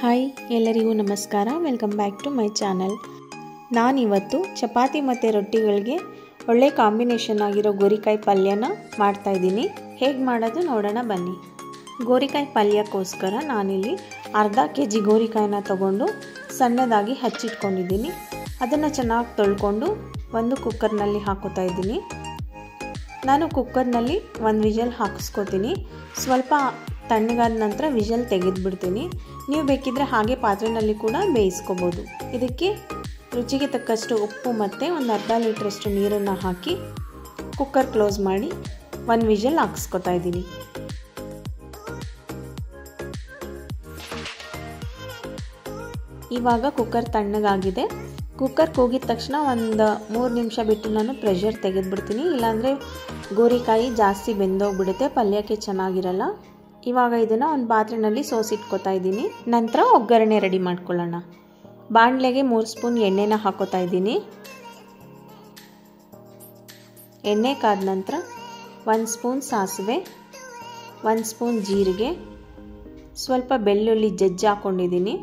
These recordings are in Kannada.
ಹಾಯ್ ಎಲ್ಲರಿಗೂ ನಮಸ್ಕಾರ, welcome back to my channel. ನಾನಿವತ್ತು ಚಪಾತಿ ಮತ್ತು ರೊಟ್ಟಿಗಳಿಗೆ ಒಳ್ಳೆ ಕಾಂಬಿನೇಷನ್ ಆಗಿರೋ ಗೋರಿಕಾಯಿ ಪಲ್ಯನ ಮಾಡ್ತಾಯಿದ್ದೀನಿ. ಹೇಗೆ ಮಾಡೋದು ನೋಡೋಣ ಬನ್ನಿ. ಗೋರಿಕಾಯಿ ಪಲ್ಯಕ್ಕೋಸ್ಕರ ನಾನಿಲ್ಲಿ ಅರ್ಧ kg ಗೋರಿಕಾಯಿನ ತಗೊಂಡು ಸಣ್ಣದಾಗಿ ಹಚ್ಚಿಟ್ಕೊಂಡಿದ್ದೀನಿ. ಅದನ್ನು ಚೆನ್ನಾಗಿ ತೊಳ್ಕೊಂಡು ಒಂದು ಕುಕ್ಕರ್ನಲ್ಲಿ ಹಾಕೋತಾ ಇದ್ದೀನಿ. ನಾನು ಕುಕ್ಕರ್ನಲ್ಲಿ ಒಂದು ವಿಷಲ್ ಹಾಕಿಸ್ಕೋತೀನಿ. ಸ್ವಲ್ಪ ತಣ್ಣಗಾದ ನಂತರ ವಿಷಲ್ ತೆಗೆದುಬಿಡ್ತೀನಿ. ನೀವು ಬೇಕಿದ್ರೆ ಹಾಗೆ ಪಾತ್ರೆಯಲ್ಲಿ ಕೂಡ ಬೇಯಿಸ್ಕೋಬೋದು. ಇದಕ್ಕೆ ರುಚಿಗೆ ತಕ್ಕಷ್ಟು ಉಪ್ಪು ಮತ್ತು ಒಂದು ಅರ್ಧ ಲೀಟ್ರಷ್ಟು ನೀರನ್ನು ಹಾಕಿ ಕುಕ್ಕರ್ ಕ್ಲೋಸ್ ಮಾಡಿ ಒಂದು ವಿಷಲ್ ಹಾಕಿಸ್ಕೊತಾ ಇದ್ದೀನಿ. ಇವಾಗ ಕುಕ್ಕರ್ ತಣ್ಣಗಾಗಿದೆ. ಕುಕ್ಕರ್ ಕೂಗಿದ ತಕ್ಷಣ ಒಂದು 3 ನಿಮಿಷ ಬಿಟ್ಟು ನಾನು ಪ್ರೆಷರ್ ತೆಗೆದುಬಿಡ್ತೀನಿ. ಇಲ್ಲಾಂದರೆ ಗೋರಿಕಾಯಿ ಜಾಸ್ತಿ ಬೆಂದೋಗ್ಬಿಡುತ್ತೆ, ಪಲ್ಯಕ್ಕೆ ಚೆನ್ನಾಗಿರಲ್ಲ. ಇವಾಗ ಇದನ್ನು ಒಂದು ಪಾತ್ರೆಯಲ್ಲಿ ಸೋಸಿಟ್ಕೋತಾ ಇದ್ದೀನಿ. ನಂತರ ಒಗ್ಗರಣೆ ರೆಡಿ ಮಾಡ್ಕೊಳ್ಳೋಣ. ಬಾಣಲೆಗೆ 3 ಸ್ಪೂನ್ ಎಣ್ಣೆನ ಹಾಕೋತಾ ಇದ್ದೀನಿ. ಎಣ್ಣೆ ಕಾದ ನಂತರ 1 ಸ್ಪೂನ್ ಸಾಸಿವೆ, 1 ಸ್ಪೂನ್ ಜೀರಿಗೆ, ಸ್ವಲ್ಪ ಬೆಳ್ಳುಳ್ಳಿ ಜಜ್ಜಿ ಹಾಕ್ಕೊಂಡಿದ್ದೀನಿ,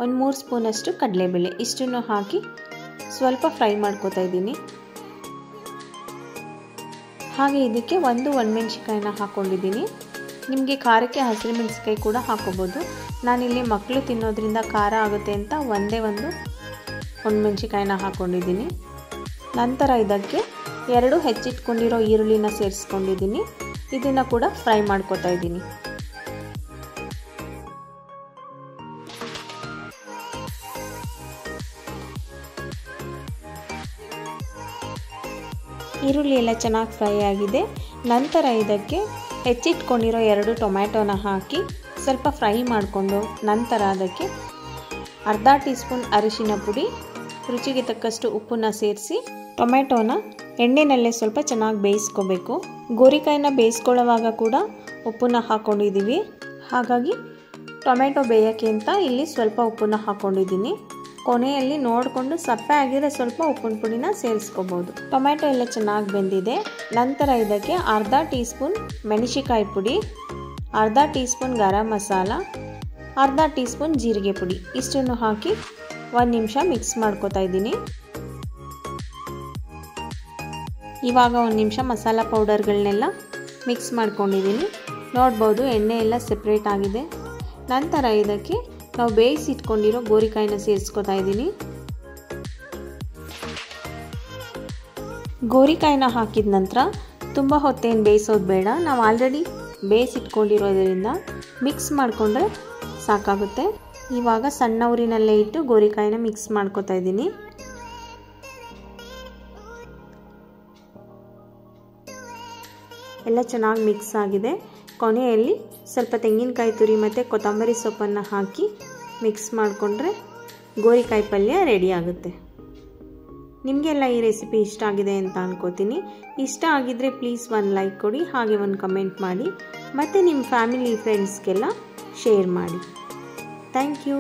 ಒಂದು 3 ಸ್ಪೂನಷ್ಟು ಕಡಲೆಬೇಳೆ, ಇಷ್ಟನ್ನು ಹಾಕಿ ಸ್ವಲ್ಪ ಫ್ರೈ ಮಾಡ್ಕೋತಾ ಇದ್ದೀನಿ. ಹಾಗೆ ಇದಕ್ಕೆ ಒಂದು ಒಣಮೆಣಸಿಕಾಯಿನ ಹಾಕ್ಕೊಂಡಿದ್ದೀನಿ. ನಿಮಗೆ ಖಾರಕ್ಕೆ ಹಸಿರು ಮೆಣಸಿಕಾಯಿ ಕೂಡ ಹಾಕೋಬೋದು. ನಾನಿಲ್ಲಿ ಮಕ್ಕಳು ತಿನ್ನೋದ್ರಿಂದ ಖಾರ ಆಗುತ್ತೆ ಅಂತ ಒಂದೇ ಒಂದು ಒಣಮೆಣಸಿಕಾಯಿನ ಹಾಕ್ಕೊಂಡಿದ್ದೀನಿ. ನಂತರ ಇದಕ್ಕೆ 2 ಹೆಚ್ಚಿಟ್ಕೊಂಡಿರೋ ಈರುಳ್ಳಿನ ಸೇರಿಸ್ಕೊಂಡಿದ್ದೀನಿ. ಇದನ್ನು ಕೂಡ ಫ್ರೈ ಮಾಡ್ಕೋತಾ ಇದ್ದೀನಿ. ಈರುಳ್ಳಿ ಎಲ್ಲ ಚೆನ್ನಾಗಿ ಫ್ರೈ ಆಗಿದೆ. ನಂತರ ಇದಕ್ಕೆ ಹೆಚ್ಚಿಟ್ಕೊಂಡಿರೋ 2 ಟೊಮ್ಯಾಟೋನ ಹಾಕಿ ಸ್ವಲ್ಪ ಫ್ರೈ ಮಾಡಿಕೊಂಡು ನಂತರ ಅದಕ್ಕೆ ಅರ್ಧ ಟೀ ಸ್ಪೂನ್ ಅರಿಶಿನ ಪುಡಿ, ರುಚಿಗೆ ತಕ್ಕಷ್ಟು ಉಪ್ಪನ್ನ ಸೇರಿಸಿ ಟೊಮ್ಯಾಟೋನ ಎಣ್ಣೆನಲ್ಲೇ ಸ್ವಲ್ಪ ಚೆನ್ನಾಗಿ ಬೇಯಿಸ್ಕೋಬೇಕು. ಗೋರಿಕಾಯಿನ ಬೇಯಿಸ್ಕೊಳ್ಳೋವಾಗ ಕೂಡ ಉಪ್ಪನ್ನ ಹಾಕ್ಕೊಂಡಿದ್ದೀವಿ. ಹಾಗಾಗಿ ಟೊಮ್ಯಾಟೊ ಬೇಯೋಕ್ಕೆ ಅಂತ ಇಲ್ಲಿ ಸ್ವಲ್ಪ ಉಪ್ಪನ್ನ ಹಾಕ್ಕೊಂಡಿದ್ದೀನಿ. ಕೊನೆಯಲ್ಲಿ ನೋಡಿಕೊಂಡು ಸಪ್ಪೆ ಆಗಿದ್ರೆ ಸ್ವಲ್ಪ ಉಪ್ಪಿನ ಪುಡಿನ ಸೇರಿಸ್ಕೋಬೋದು. ಟೊಮ್ಯಾಟೊ ಎಲ್ಲ ಚೆನ್ನಾಗಿ ಬೆಂದಿದೆ. ನಂತರ ಇದಕ್ಕೆ ಅರ್ಧ ಟೀ ಸ್ಪೂನ್ ಮೆಣಸಿಕಾಯಿ ಪುಡಿ, ಅರ್ಧ ಟೀ ಸ್ಪೂನ್ ಗರಂ ಮಸಾಲ, ಅರ್ಧ ಟೀ ಸ್ಪೂನ್ ಜೀರಿಗೆ ಪುಡಿ, ಇಷ್ಟನ್ನು ಹಾಕಿ 1 ನಿಮಿಷ ಮಿಕ್ಸ್ ಮಾಡ್ಕೋತಾ ಇದ್ದೀನಿ. ಇವಾಗ 1 ನಿಮಿಷ ಮಸಾಲ ಪೌಡರ್ಗಳನ್ನೆಲ್ಲ ಮಿಕ್ಸ್ ಮಾಡ್ಕೊಂಡಿದ್ದೀನಿ. ನೋಡ್ಬೋದು ಎಣ್ಣೆ ಎಲ್ಲ ಸೆಪ್ರೇಟ್ ಆಗಿದೆ. ನಂತರ ಇದಕ್ಕೆ ನಾವು ಬೇಯಿಸಿಟ್ಕೊಂಡಿರೋ ಗೋರಿಕಾಯಿನ ಸೇರಿಸ್ಕೊತಾ ಇದ್ದೀನಿ. ಗೋರಿಕಾಯಿನ ಹಾಕಿದ ನಂತರ ತುಂಬ ಹೊತ್ತೇನು ಬೇಯಿಸೋದು ಬೇಡ. ನಾವು ಆಲ್ರೆಡಿ ಬೇಯಿಸಿಟ್ಕೊಂಡಿರೋದ್ರಿಂದ ಮಿಕ್ಸ್ ಮಾಡಿಕೊಂಡ್ರೆ ಸಾಕಾಗುತ್ತೆ. ಇವಾಗ ಸಣ್ಣ ಉರಿನಲ್ಲೇ ಇಟ್ಟು ಗೋರಿಕಾಯಿನ ಮಿಕ್ಸ್ ಮಾಡ್ಕೊತಾ ಇದ್ದೀನಿ. ಎಲ್ಲ ಚೆನ್ನಾಗಿ ಮಿಕ್ಸ್ ಆಗಿದೆ. ಕೊನೆಯಲ್ಲಿ ಸ್ವಲ್ಪ ತೆಂಗಿನಕಾಯಿ ತುರಿ ಮತ್ತು ಕೊತ್ತಂಬರಿ ಸೊಪ್ಪನ್ನು ಹಾಕಿ ಮಿಕ್ಸ್ ಮಾಡಿಕೊಂಡ್ರೆ ಗೋರಿಕಾಯಿ ಪಲ್ಯ ರೆಡಿ ಆಗುತ್ತೆ. ನಿಮಗೆಲ್ಲ ಈ ರೆಸಿಪಿ ಇಷ್ಟ ಆಗಿದೆ ಅಂತ ಅನ್ಕೋತೀನಿ. ಇಷ್ಟ ಆಗಿದ್ದರೆ ಪ್ಲೀಸ್ ಒಂದು ಲೈಕ್ ಕೊಡಿ, ಹಾಗೆ ಒಂದು ಕಮೆಂಟ್ ಮಾಡಿ, ಮತ್ತು ನಿಮ್ಮ ಫ್ಯಾಮಿಲಿ ಫ್ರೆಂಡ್ಸ್ಗೆಲ್ಲ ಶೇರ್ ಮಾಡಿ. Thank you.